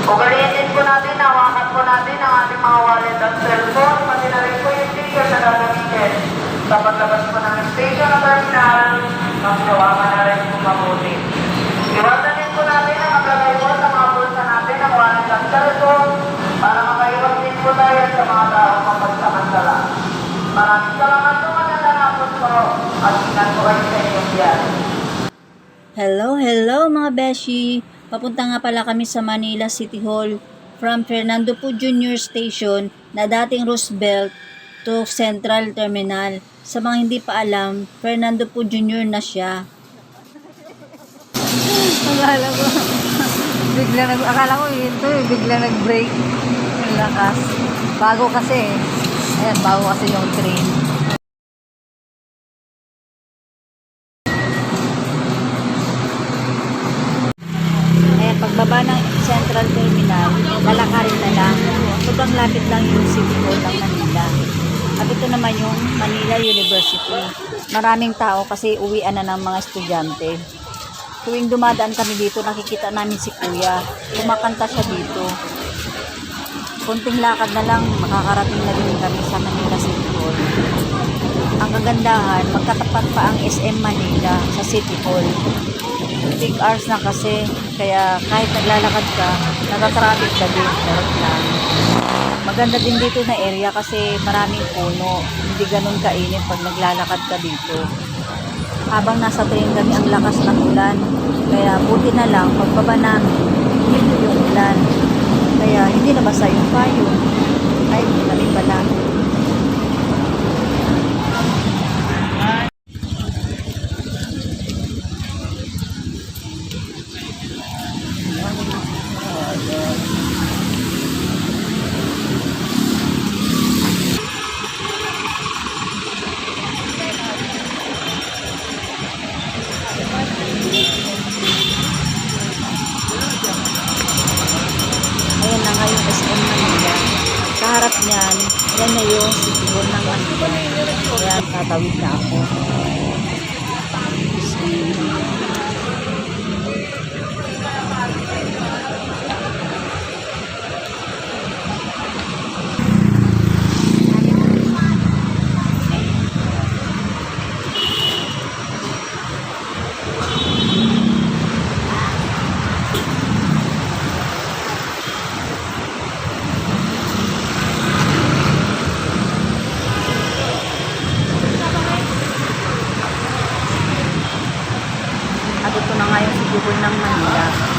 Ugalitin po natin, hawakan po natin ang ating mga wallet at cellphone, pati na rin po yung ticket na gagamitin. Sa paglabas po ng station o terminal, magsawakan na rin po mabuti. Iwasan din po natin ang maglagay po sa mga bulsa natin ang wallet at cellphone para makaiwas din po tayo sa mga taong mapagsamantala. Maraming salamat po, magandang hapon po at ingat po kayo sa inyong biyahe. Hello mga beshi! Papunta nga pala kami sa Manila City Hall from Fernando Po Jr. Station na dating Roosevelt to Central Terminal. Sa mga hindi pa alam, Fernando Po Jr. na siya. Akala ko ito bigla nag-break. Ang lakas. Bago kasi yung train. Pagbaba ng Central Terminal, lalakarin na lang. Sobrang lapit lang yung City Hall ng Manila. At ito naman yung Manila University. Maraming tao kasi uwian na ng mga estudyante. Tuwing dumadaan kami dito, nakikita namin si Kuya. Kumakanta siya dito. Kunting lakad na lang, makakarating na din kami sa Manila City Hall. Ang kagandahan, magkatapat pa ang SM Manila sa City Hall. Big hours na kasi, kaya kahit naglalakad ka, natatraffic ka din, darot lang. Maganda din dito na area kasi maraming puno, hindi ganun kainit pag naglalakad ka dito. Habang nasa train kami, ang lakas ng ulan, kaya buti na lang, pagbaba namin, dito yung ulan. Kaya hindi nabasa yung payong, ay kami pala. Ayan na nga yung SM Manila. Sa harap niyan, yan na yung City Hall ng Manila. Kaya tatawid na ako. At ito na nga yung City Hall ng Manila.